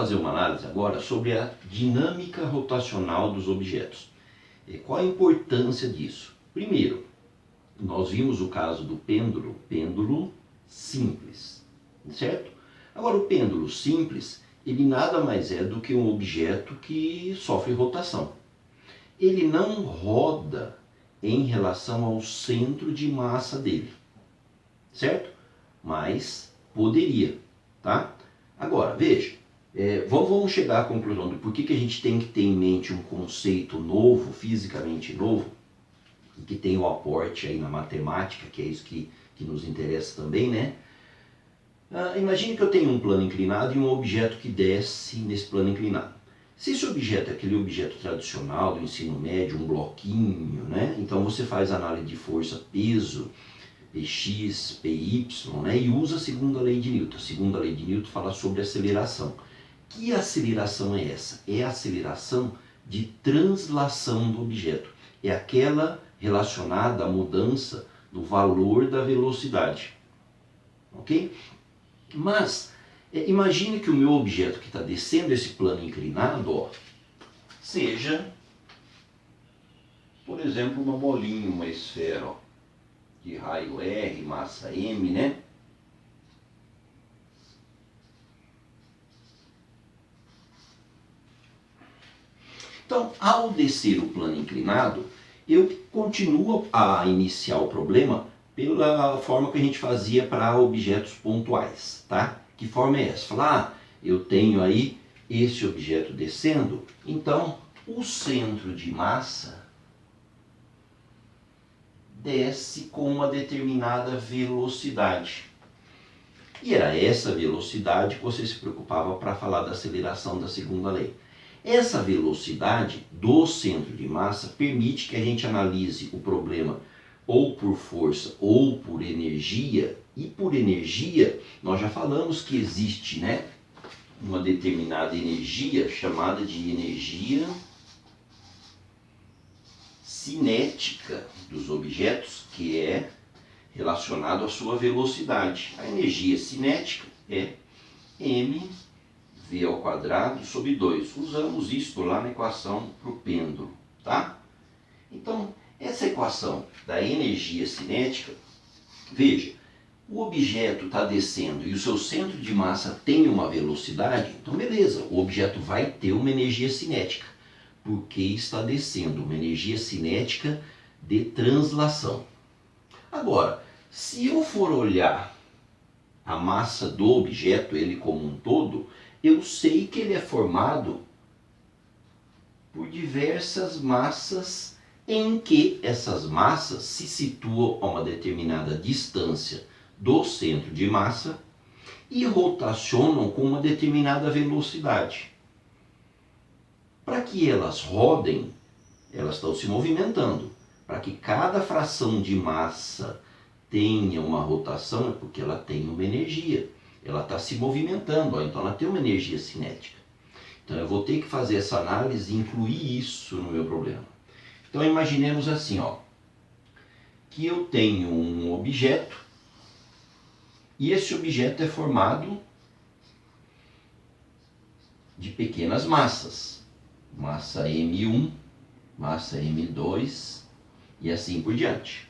fazer uma análise agora sobre a dinâmica rotacional dos objetos. Qual a importância disso? Primeiro, nós vimos o caso do pêndulo simples, certo? Agora, o pêndulo simples, ele nada mais é do que um objeto que sofre rotação. Ele não roda em relação ao centro de massa dele, certo? Mas poderia, tá? Agora, veja, vamos chegar à conclusão do porquê que a gente tem que ter em mente um conceito novo, fisicamente novo, e que tem o aporte aí na matemática, que é isso que nos interessa também, né? Imagine que eu tenho um plano inclinado e um objeto que desce nesse plano inclinado. Se esse objeto é aquele objeto tradicional do ensino médio, um bloquinho, né? Então você faz análise de força, peso, Px, Py, né? E usa a segunda lei de Newton. A segunda lei de Newton fala sobre aceleração. Que aceleração é essa? É a aceleração de translação do objeto. É aquela relacionada à mudança do valor da velocidade. Ok? Mas, imagine que o meu objeto que está descendo esse plano inclinado, ó, seja, por exemplo, uma bolinha, uma esfera, ó, de raio R, massa M, né? Então, ao descer o plano inclinado, eu continuo a iniciar o problema pela forma que a gente fazia para objetos pontuais, tá? Que forma é essa? Falar, eu tenho aí esse objeto descendo, então o centro de massa desce com uma determinada velocidade. E era essa velocidade que você se preocupava para falar da aceleração da segunda lei. Essa velocidade do centro de massa permite que a gente analise o problema ou por força ou por energia. E por energia, nós já falamos que existe, né, uma determinada energia chamada de energia cinética dos objetos, que é relacionado à sua velocidade. A energia cinética é mv ao quadrado sobre 2. Usamos isso lá na equação para o pêndulo, tá? Então, essa equação da energia cinética, veja, o objeto está descendo e o seu centro de massa tem uma velocidade, então beleza, o objeto vai ter uma energia cinética, porque está descendo, uma energia cinética de translação. Agora, se eu for olhar a massa do objeto, ele como um todo, eu sei que ele é formado por diversas massas em que essas massas se situam a uma determinada distância do centro de massa e rotacionam com uma determinada velocidade. Para que elas rodem, elas estão se movimentando. Para que cada fração de massa tenha uma rotação, é porque ela tem uma energia. Ela está se movimentando, ó, então ela tem uma energia cinética. Então eu vou ter que fazer essa análise e incluir isso no meu problema. Então imaginemos assim, ó, que eu tenho um objeto e esse objeto é formado de pequenas massas. Massa M1, massa M2 e assim por diante.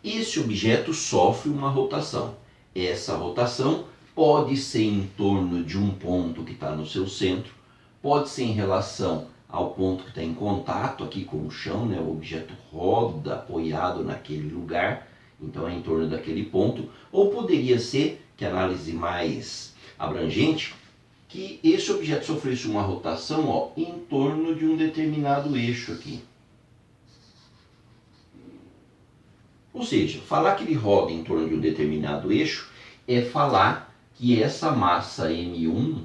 Esse objeto sofre uma rotação. Essa rotação pode ser em torno de um ponto que está no seu centro, pode ser em relação ao ponto que está em contato aqui com o chão, né? O objeto roda apoiado naquele lugar, então é em torno daquele ponto, ou poderia ser, que a análise mais abrangente, que esse objeto sofresse uma rotação, ó, em torno de um determinado eixo aqui. Ou seja, falar que ele roda em torno de um determinado eixo é falar que essa massa M1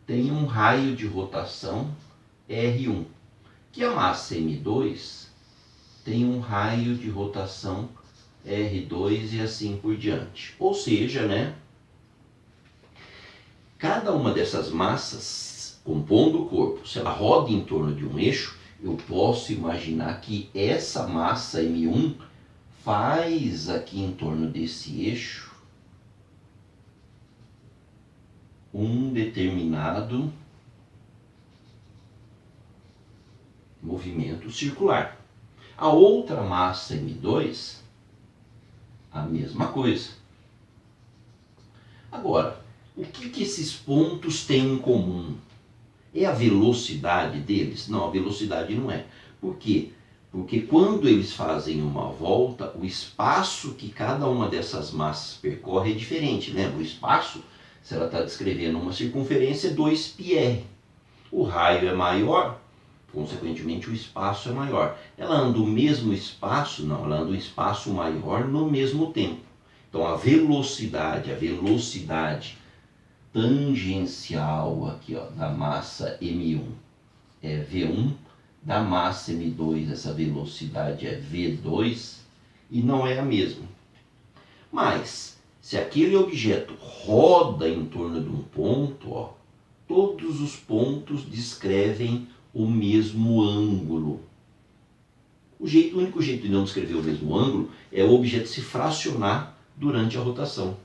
tem um raio de rotação R1, que a massa M2 tem um raio de rotação R2 e assim por diante. Ou seja, né, cada uma dessas massas compondo o corpo, se ela roda em torno de um eixo, eu posso imaginar que essa massa M1 faz aqui em torno desse eixo um determinado movimento circular. A outra massa M2, a mesma coisa. Agora, o que esses pontos têm em comum? É a velocidade deles? Não, a velocidade não é. Por quê? Porque quando eles fazem uma volta, o espaço que cada uma dessas massas percorre é diferente. Lembra? O espaço, se ela está descrevendo uma circunferência, é 2πr. O raio é maior, consequentemente o espaço é maior. Ela anda o mesmo espaço? Não, ela anda um espaço maior no mesmo tempo. Então a velocidade tangencial aqui, ó, da massa M1 é V1, da massa M2 essa velocidade é V2 e não é a mesma. Mas se aquele objeto roda em torno de um ponto, ó, todos os pontos descrevem o mesmo ângulo. O único jeito de não descrever o mesmo ângulo é o objeto se fracionar durante a rotação.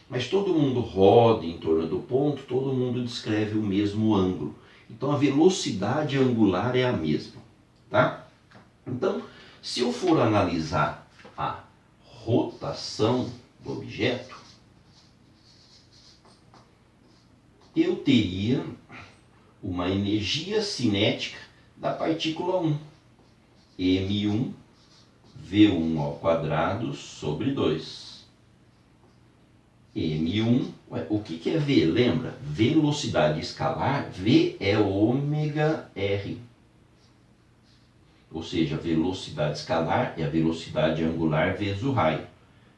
Mas todo mundo roda em torno do ponto, todo mundo descreve o mesmo ângulo. Então a velocidade angular é a mesma, tá? Então, se eu for analisar a rotação do objeto, eu teria uma energia cinética da partícula 1, M1 V1 ao quadrado sobre 2. M1, o que é V? Lembra? Velocidade escalar, V é ômega R. Ou seja, a velocidade escalar é a velocidade angular vezes o raio.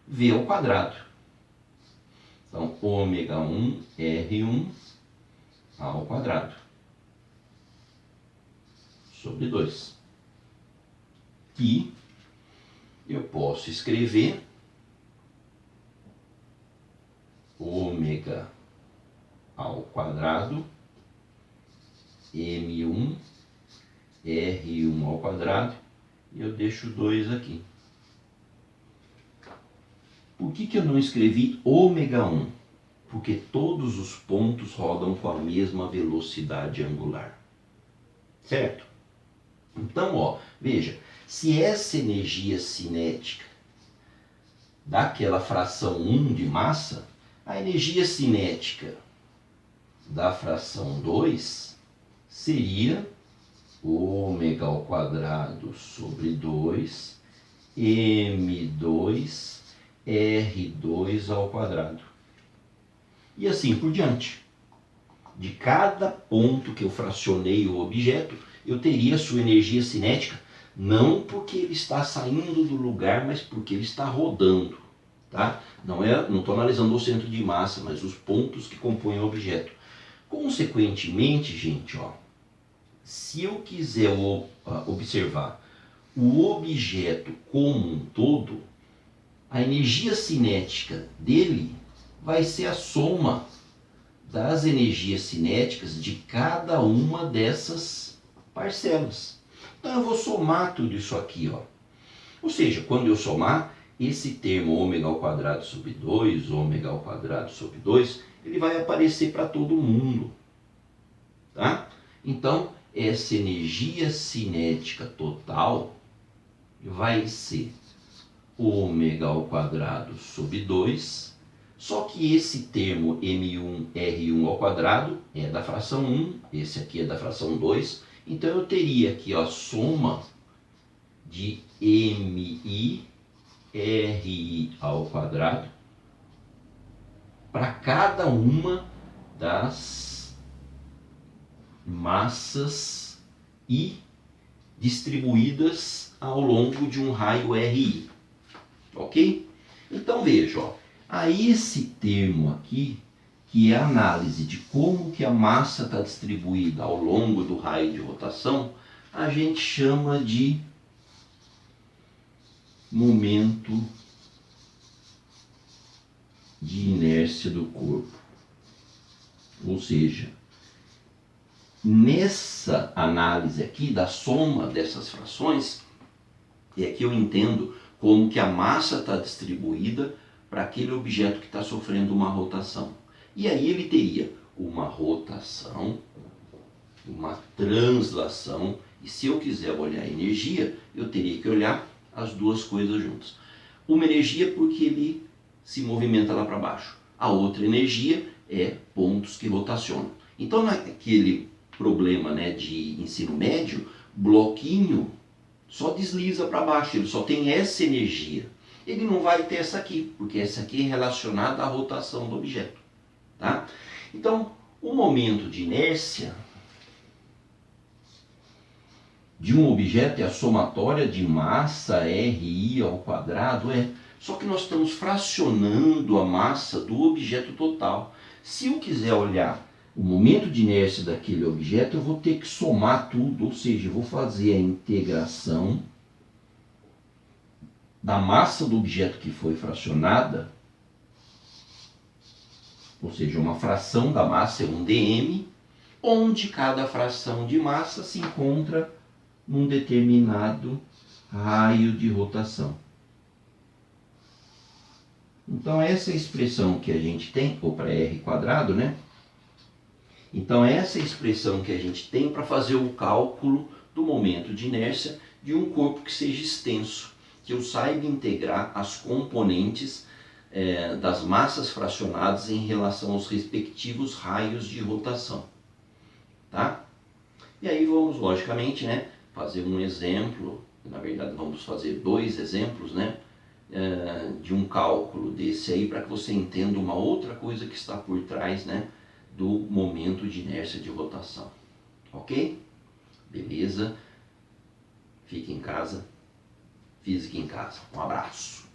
V ao quadrado. Então, ômega 1 R1 ao quadrado sobre 2. Que eu posso escrever ômega ao quadrado M1 R1 ao quadrado e eu deixo 2 aqui. Por que eu não escrevi ômega 1? Porque todos os pontos rodam com a mesma velocidade angular. Certo? Então, ó, veja, se essa energia cinética daquela fração 1 de massa, a energia cinética da fração 2 seria ômega ao quadrado sobre 2 M2 R2 ao quadrado. E assim por diante. De cada ponto que eu fracionei o objeto, eu teria sua energia cinética, não porque ele está saindo do lugar, mas porque ele está rodando. Tá? Não estou analisando o centro de massa, mas os pontos que compõem o objeto. Consequentemente, gente, ó, se eu quiser observar o objeto como um todo, a energia cinética dele vai ser a soma das energias cinéticas de cada uma dessas parcelas. Então eu vou somar tudo isso aqui, ó. Ou seja, quando eu somar, esse termo ômega ao quadrado sobre 2, ômega ao quadrado sobre 2, ele vai aparecer para todo mundo. Tá? Então, essa energia cinética total vai ser ômega ao quadrado sobre 2, só que esse termo M1 R1 ao quadrado é da fração 1, esse aqui é da fração 2, então eu teria aqui a soma de MI RI ao quadrado para cada uma das massas I distribuídas ao longo de um raio RI. Ok? Então veja, ó, a esse termo aqui, que é a análise de como que a massa está distribuída ao longo do raio de rotação, a gente chama de momento de inércia do corpo. Ou seja, nessa análise aqui da soma dessas frações, é que eu entendo como que a massa está distribuída para aquele objeto que está sofrendo uma rotação. E aí ele teria uma rotação, uma translação, e se eu quiser olhar a energia, eu teria que olhar as duas coisas juntas. Uma energia porque ele se movimenta lá para baixo, a outra energia é pontos que rotacionam. Então naquele problema, né, de ensino médio, bloquinho só desliza para baixo, ele só tem essa energia. Ele não vai ter essa aqui, porque essa aqui é relacionada à rotação do objeto. Tá? Então, o momento de inércia de um objeto é a somatória de massa RI ao quadrado, só que nós estamos fracionando a massa do objeto total. Se eu quiser olhar o momento de inércia daquele objeto, eu vou ter que somar tudo, ou seja, eu vou fazer a integração da massa do objeto que foi fracionada, ou seja, uma fração da massa é um dm, onde cada fração de massa se encontra num determinado raio de rotação. Então essa é a expressão que a gente tem, ou para r quadrado, né? Então essa é a expressão que a gente tem para fazer o cálculo do momento de inércia de um corpo que seja extenso, que eu saiba integrar as componentes das massas fracionadas em relação aos respectivos raios de rotação. Tá? E aí vamos, logicamente, né, fazer um exemplo, na verdade vamos fazer dois exemplos, né, de um cálculo desse aí, para que você entenda uma outra coisa que está por trás, né, do momento de inércia de rotação. Ok? Beleza? Fique em casa. Física em casa. Um abraço.